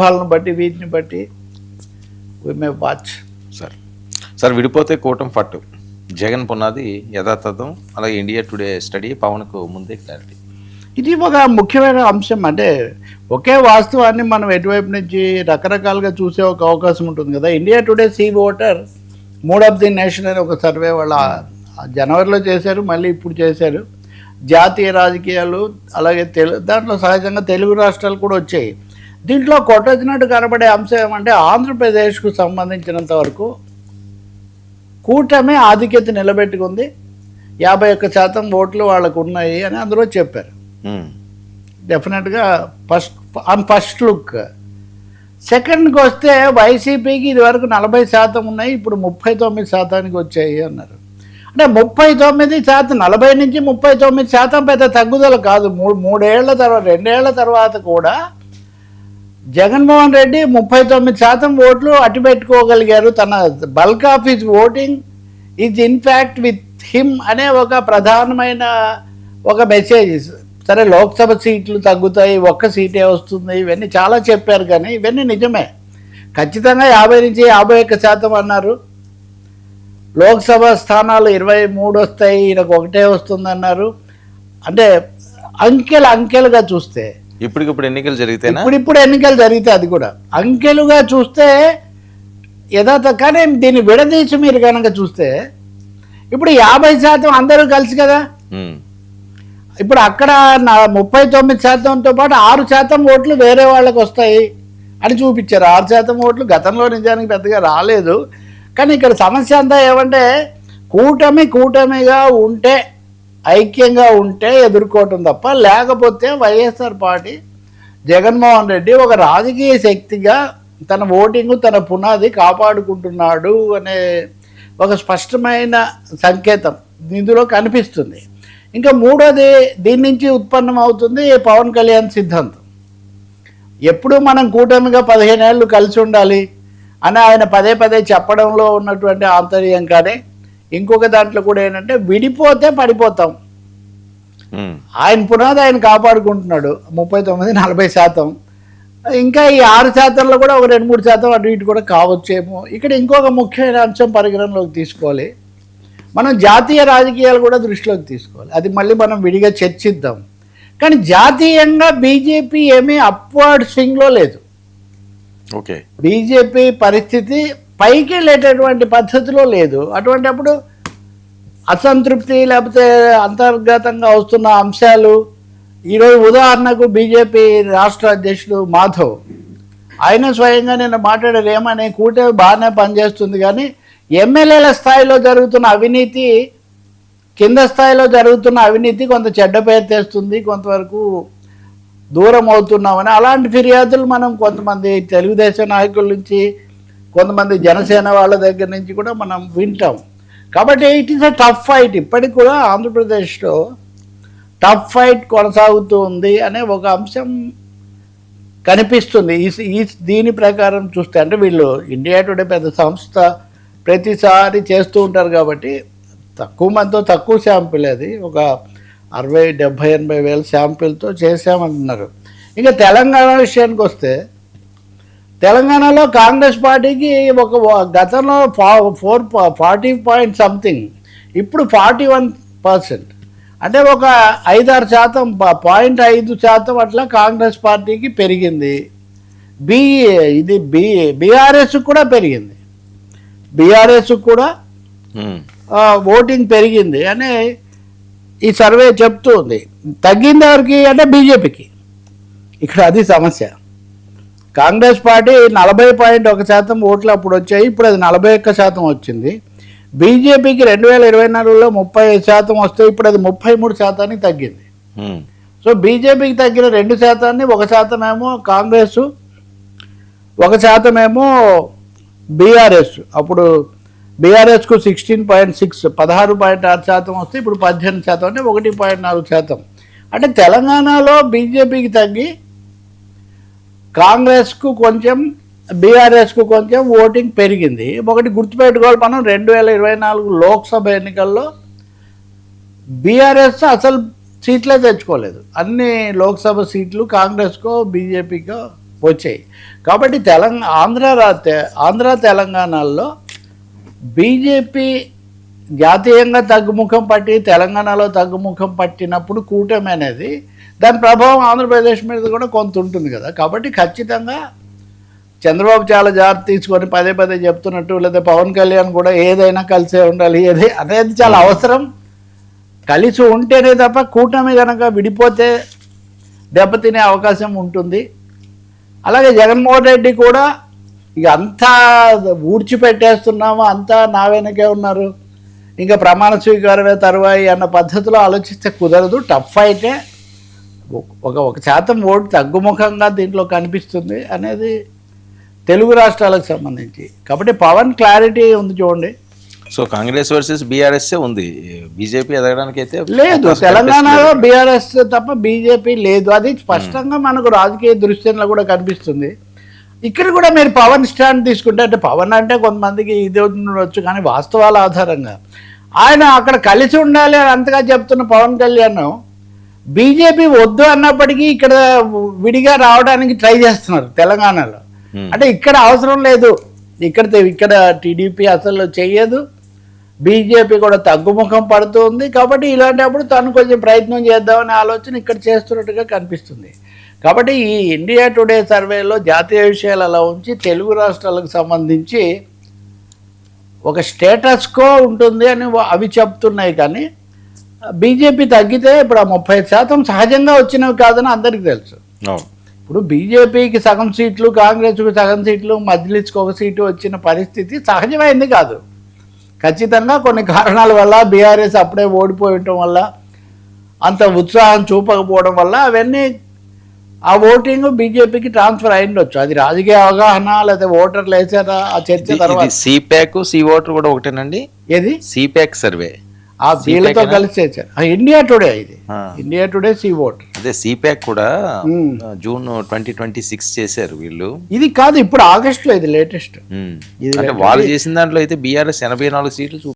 వాళ్ళని బట్టి వీటిని బట్టి వి మే వాచ్. సార్ విడిపోతే కూటమి పట్టు, జగన్ పునాది యథాతథం, అలాగే ఇండియా టుడే స్టడీ, పవన్కు ముందే క్లారిటీ. ఇది ఒక ముఖ్యమైన అంశం. అంటే ఒకే వాస్తవాన్ని మనం ఎటువైపు నుంచి రకరకాలుగా చూసే ఒక అవకాశం ఉంటుంది కదా. India Today C voter mood of the nation అనే ఒక సర్వే వాళ్ళ జనవరిలో చేశారు, మళ్ళీ ఇప్పుడు చేశారు. జాతీయ రాజకీయాలు అలాగే దాంట్లో సహజంగా తెలుగు రాష్ట్రాలు కూడా వచ్చాయి. దీంట్లో కొట్టొచ్చినట్టు కనబడే అంశం ఏమంటే ఆంధ్రప్రదేశ్కు సంబంధించినంత వరకు కూటమి ఆధిక్యత నిలబెట్టుకుంది, 51% ఓట్లు వాళ్ళకు ఉన్నాయి అని అందరూ చెప్పారు. డెఫినెట్గా ఫస్ట్ లుక్. సెకండ్కి వస్తే వైసీపీకి ఇదివరకు 40% ఉన్నాయి, ఇప్పుడు 39% వచ్చాయి అన్నారు. అంటే 39%, 40 నుంచి 39% పెద్ద తగ్గుదల కాదు. మూడేళ్ల తర్వాత, 2 ఏళ్ల తర్వాత కూడా జగన్మోహన్ రెడ్డి 39% ఓట్లు అట్టుపెట్టుకోగలిగారు. తన bulk of his voting is in fact with him అనే ఒక ప్రధానమైన ఒక మెసేజ్. సరే లోక్సభ సీట్లు తగ్గుతాయి, 1 సీటే వస్తుంది, ఇవన్నీ చాలా చెప్పారు. కానీ ఇవన్నీ నిజమే. ఖచ్చితంగా 50 నుంచి 51% అన్నారు. లోక్సభ స్థానాలు 23 వస్తాయి, ఈయనకు 1 వస్తుంది అన్నారు. అంటే అంకెలుగా చూస్తే ఇప్పటికిప్పుడు ఎన్నికలు జరిగితే ఇప్పుడు ఎన్నికలు జరిగితే అది కూడా అంకెలుగా చూస్తే కానీ దీన్ని విడదీసి మీరు కనుక చూస్తే ఇప్పుడు 50% అందరూ కలిసి కదా. ఇప్పుడు అక్కడ 39%తో పాటు 6% ఓట్లు వేరే వాళ్ళకి వస్తాయి అని చూపించారు. 6% ఓట్లు గతంలో నిజానికి పెద్దగా రాలేదు. కానీ ఇక్కడ సమస్య అంతా ఏమంటే కూటమిగా ఉంటే, ఐక్యంగా ఉంటే ఎదుర్కోవటం తప్ప, లేకపోతే వైఎస్ఆర్ పార్టీ జగన్మోహన్ రెడ్డి ఒక రాజకీయ శక్తిగా తన ఓటింగు, తన పునాది కాపాడుకుంటున్నాడు అనే ఒక స్పష్టమైన సంకేతం ఇందులో కనిపిస్తుంది. ఇంకా మూడోది, దీని నుంచి ఉత్పన్నం అవుతుంది పవన్ కళ్యాణ్ సిద్ధాంతం. ఎప్పుడు మనం కూటమిగా 15 ఏళ్ళు కలిసి ఉండాలి అని ఆయన పదే చెప్పడంలో ఉన్నటువంటి ఆంతర్యం. కానీ ఇంకొక దాంట్లో కూడా ఏంటంటే విడిపోతే పడిపోతాం. ఆయన పునాది ఆయన కాపాడుకుంటున్నాడు 39-40%. ఇంకా ఈ 6%లో కూడా ఒక 2-3% అటు ఇటు కూడా కావచ్చేమో. ఇక్కడ ఇంకొక ముఖ్యమైన అంశం పరిగణనలోకి తీసుకోవాలి. మనం జాతీయ రాజకీయాలు కూడా దృష్టిలోకి తీసుకోవాలి. అది మళ్ళీ మనం విడిగా చర్చిద్దాం. కానీ జాతీయంగా బీజేపీ ఏమీ అప్వర్డ్ స్వింగ్లో లేదు. ఓకే, బీజేపీ పరిస్థితి పైకి వెళ్ళేటటువంటి పద్ధతిలో లేదు. అటువంటిప్పుడు అసంతృప్తి లేకపోతే అంతర్గతంగా వస్తున్న అంశాలు, ఈరోజు ఉదాహరణకు బీజేపీ రాష్ట్ర అధ్యక్షుడు మాధవ్ ఆయన స్వయంగా నిన్న మాట్లాడారు. ఏమని, కూటమి బాగానే పనిచేస్తుంది కానీ ఎమ్మెల్యేల స్థాయిలో జరుగుతున్న అవినీతి, కింద స్థాయిలో జరుగుతున్న అవినీతి కొంత చెడ్డ పేరు తెస్తుంది, కొంతవరకు దూరం అవుతున్నామని అలాంటి ఫిర్యాదులు మనం కొంతమంది తెలుగుదేశం నాయకుల నుంచి, కొంతమంది జనసేన వాళ్ళ దగ్గర నుంచి కూడా మనం వింటాం. కాబట్టి it is a tough fight. ఇప్పటికి కూడా ఆంధ్రప్రదేశ్లో టఫ్ ఫైట్ కొనసాగుతూ ఉంది అనే ఒక అంశం కనిపిస్తుంది. దీని ప్రకారం చూస్తే, అంటే వీళ్ళు ఇండియా టుడే పెద్ద సంస్థ, ప్రతిసారి చేస్తూ ఉంటారు కాబట్టి తక్కువ మందితో తక్కువ శాంపిల్, అది ఒక 60-70-80 వేల శాంపిల్తో చేసామంటున్నారు. ఇంకా తెలంగాణ విషయానికి వస్తే, తెలంగాణలో కాంగ్రెస్ పార్టీకి ఒక గతంలో 40 ఇప్పుడు 41%. అంటే ఒక 5-6%, 0.5% అట్లా కాంగ్రెస్ పార్టీకి పెరిగింది. బీఆర్ఎస్ కూడా పెరిగింది, బీఆర్ఎస్ కూడా ఓటింగ్ పెరిగింది అని ఈ సర్వే చెప్తూ ఉంది. తగ్గింది ఎవరికి అంటే బీజేపీకి. ఇక్కడ అది సమస్య. కాంగ్రెస్ పార్టీ 40.1% ఓట్లు అప్పుడు వచ్చాయి, ఇప్పుడు అది 41% వచ్చింది. బీజేపీకి 2024లో 35% వస్తే ఇప్పుడు అది 33%కి తగ్గింది. సో బీజేపీకి తగ్గిన 2%, 1% ఏమో కాంగ్రెస్, 1% ఏమో బీఆర్ఎస్. అప్పుడు బీఆర్ఎస్కు 16.6, 16.6% వస్తే ఇప్పుడు 18%, అంటే 1.4%. అంటే తెలంగాణలో బీజేపీకి తగ్గి కాంగ్రెస్కు కొంచెం, బీఆర్ఎస్కు కొంచెం ఓటింగ్ పెరిగింది. ఒకటి గుర్తుపెట్టుకోవాలి మనం, 2024 లోక్సభ ఎన్నికల్లో బీఆర్ఎస్ అసలు సీట్లే తెచ్చుకోలేదు. అన్ని లోక్సభ సీట్లు కాంగ్రెస్కో బీజేపీకో వచ్చాయి. కాబట్టి ఆంధ్ర తెలంగాణలో బీజేపీ జాతీయంగా తగ్గుముఖం పట్టి తెలంగాణలో తగ్గుముఖం పట్టినప్పుడు కూటమి అనేది దాని ప్రభావం ఆంధ్రప్రదేశ్ మీద కూడా కొంత ఉంటుంది కదా. కాబట్టి ఖచ్చితంగా చంద్రబాబు చాలా జాగ్రత్త తీసుకొని పదే పదే చెప్తున్నట్టు, లేదా పవన్ కళ్యాణ్ కూడా ఏదైనా కలిసే ఉండాలి అనేది చాలా అవసరం. కలిసి ఉంటేనే తప్ప కూటమి కనుక విడిపోతే దెబ్బతినే అవకాశం ఉంటుంది. అలాగే జగన్మోహన్ రెడ్డి కూడా ఇక అంతా ఊడ్చిపెట్టేస్తున్నాము, అంతా నా వెనకే ఉన్నారు, ఇంకా ప్రమాణ స్వీకారమే తరువాయి అన్న పద్ధతిలో ఆలోచిస్తే కుదరదు. టఫ్ అయితే ఒక శాతం ఓటు తగ్గుముఖంగా దీంట్లో కనిపిస్తుంది అనేది తెలుగు రాష్ట్రాలకు సంబంధించి. కాబట్టి పవన్ క్లారిటీ ఉంది చూడండి. సో కాంగ్రెస్ వర్సెస్ బీఆర్ఎస్ ఉంది, బీజేపీ ఎదగడానికి అయితే లేదు. తెలంగాణలో బీఆర్ఎస్ తప్ప బీజేపీ లేదు, అది స్పష్టంగా మనకు రాజకీయ దృశ్యంలో కూడా కనిపిస్తుంది. ఇక్కడ కూడా మీరు పవన్ స్టాండ్ తీసుకుంటే, అంటే పవన్ అంటే కొంతమందికి ఇది ఉండొచ్చు, కానీ వాస్తవాల ఆధారంగా ఆయన అక్కడ కలిసి ఉండాలి అని అంతగా చెప్తున్న పవన్ కళ్యాణ్ బీజేపీ వద్దు అన్నప్పటికీ ఇక్కడ విడిగా రావడానికి ట్రై చేస్తున్నారు తెలంగాణలో. అంటే ఇక్కడ అవసరం లేదు, ఇక్కడ టీడీపీ అసలు చెయ్యదు, బీజేపీ కూడా తగ్గుముఖం పడుతుంది. కాబట్టి ఇలాంటప్పుడు తను కొంచెం ప్రయత్నం చేద్దామనే ఆలోచన ఇక్కడ చేస్తున్నట్టుగా కనిపిస్తుంది. కాబట్టి ఈ ఇండియా టుడే సర్వేలో జాతీయ విషయాలు అలా ఉంచి తెలుగు రాష్ట్రాలకు సంబంధించి ఒక స్టేటస్ కో ఉంటుంది అని అవి చెప్తున్నాయి. కానీ బీజేపీ తగ్గితే ఇప్పుడు 30% సహజంగా వచ్చినవి కాదని అందరికీ తెలుసు. ఇప్పుడు బీజేపీకి సగం సీట్లు, కాంగ్రెస్కి సగం సీట్లు, మజ్లిస్కి ఒక సీటు వచ్చిన పరిస్థితి సహజమైంది కాదు. ఖచ్చితంగా కొన్ని కారణాల వల్ల బీఆర్ఎస్ అప్పుడే ఓడిపోయి ఉండటం వల్ల, అంత ఉత్సాహం చూపకపోవడం వల్ల అవన్నీ ఆ ఓటింగ్ బీజేపీకి ట్రాన్స్ఫర్ అయ్యిండొచ్చు. అది రాజకీయ అవగాహన లేదా ఓటర్లు వేసారా ఆ చర్చ తర్వాత. సిప్యాక్ సి ఓటర్ కూడా ఒకటేనండి, ఏది సిప్యాక్ సర్వే ఆ వీళ్ళతో కలిసి చేశారు. ఇండియా టుడే, ఇది ఇండియా టుడే సి ఓట్. అదే సిప్యాక్ కూడా జూన్ 2026 చేశారు వీళ్ళు. ఇది కాదు, ఇప్పుడు ఆగస్టులో ఇది లేటెస్ట్. వాళ్ళు చేసిన దాంట్లో అయితే బీఆర్ఎస్ 84 సీట్లు